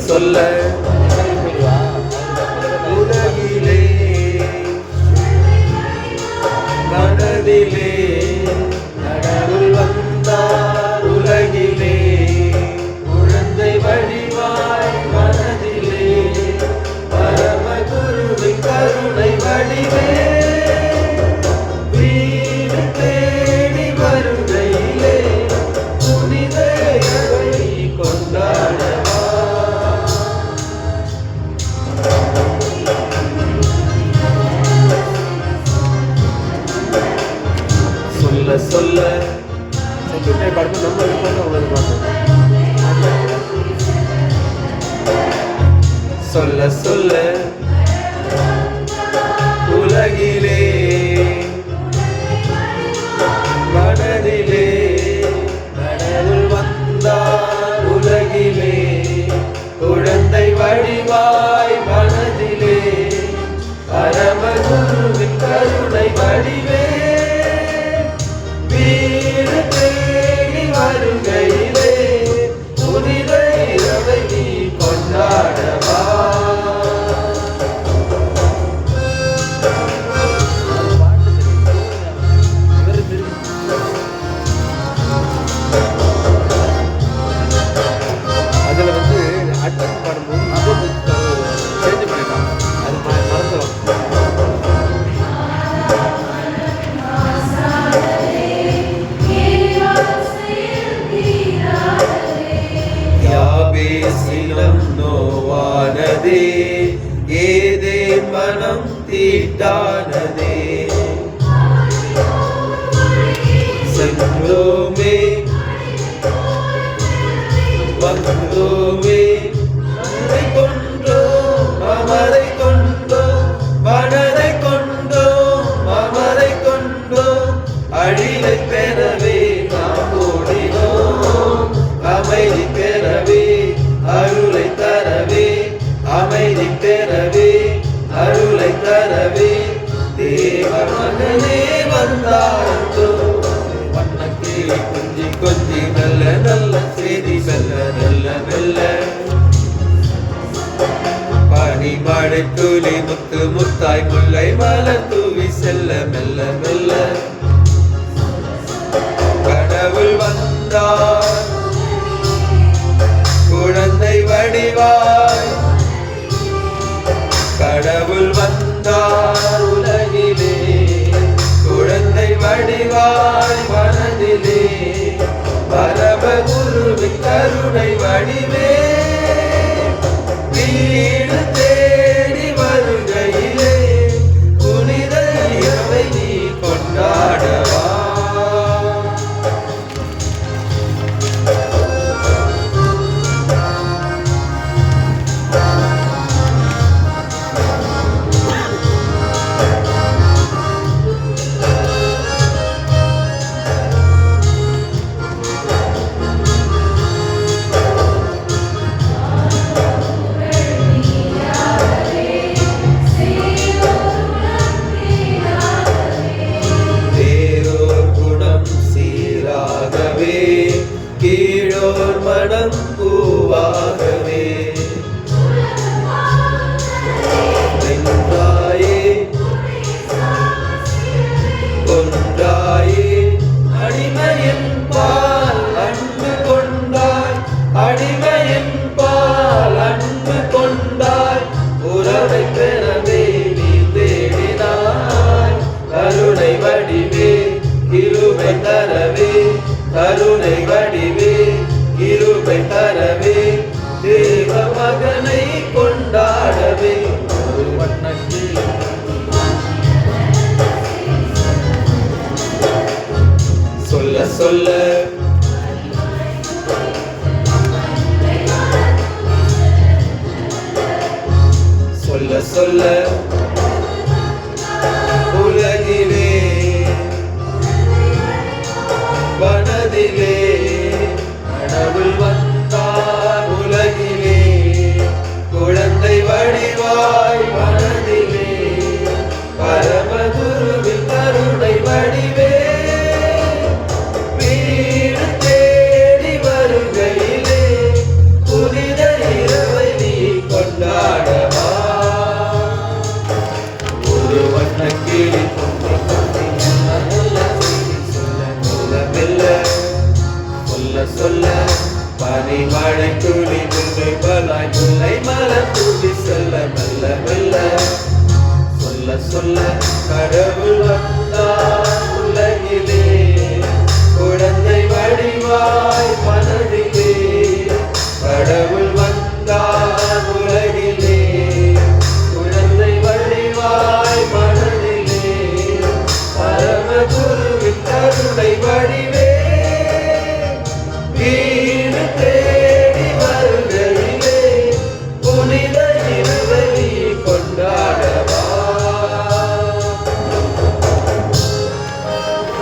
சொல்ல உலகிலே மனதிலே கடவுள் வந்தார் உலகிலே குழந்தை வடிவாய் மனதிலே பரமகுருவின் கருணை வடிவே வீடு தேடி வருகையிலே புனித இரவை கொண்டாடவா சொல்ல சொல்ல செகண்ட் படத்தை நம்ம இருப்போம் உங்களுக்கு சொல்ல சொல்ல உலகிலே மனதிலே கடவுள் வந்தார் உலகிலே குழந்தை வடிவாய் மனதிலே பரமகுருவின் கருணை வடிவே வீடு தேடி வருகையிலே புனித இரவை நீ கொண்டாடவா அதுல வந்து அட்டன் பாடும்போது சேஞ்ச் பண்ணிட்டான் அது மறந்துடும் யாபேசிலும் நோவானதே ஏதேன் மனம் தீட்டானதே சென்றோமே வந்தோமே மனதை கொண்டோம் அமரை கொண்டோம் மனதை கொண்டோம் அமரை கொண்டோம் அழிலை பெறவே நாம் ஓடினோம் அமைதி பெறவே அருளை தரவே அமைதி பெறவே அருளை தரவே தேவ மகனே வந்தாரோ வண்ணக்கிளி கொஞ்சி கொஞ்சி நல்ல நல்ல செய்தி மெல்ல நல்ல மெல்ல பனி மழை துளி முத்து முத்தாய் முல்லை மலர் தூவி செல்ல மெல்ல மெல்ல கடவுள் வந்தார் குழந்தை வடிவாய் கடவுள் வந்தார் உலகிலே குழந்தை வடிவாய் மனதிலே பரமகுருவின் கருணை வடிவே வீடு தேடி வருகையிலே புனித இரவை நீ கொண்டாடவா கீழோர் மனம் பூவாகவே வென்றாயே கொன்றாயே அடிமையின் பால் அன்பு கொண்டாய் அடிமையின் பால் அன்பு கொண்டாய் உறவை பெறவே நீ தேடினாய் கருணை வடிவே கிருபை தரவே கருணை வடிவே கிருபை தரவே தேவ மகனை கொண்டாடவே ஒரு வண்ணக்கிளி சொல்ல சொல்ல சொல்ல சொல்ல உலகிலே மனதிலே கடவுள் வந்தார் உலகிலே குழந்தை வடிவாய் மனதிலே பரமகுருவின் கருணை வடிவே வீடு தேடி வருகையிலே புனித இரவை பனி மழை துளி மெல்ல மெல்லாய் முல்லை மலர் தூவி செல்ல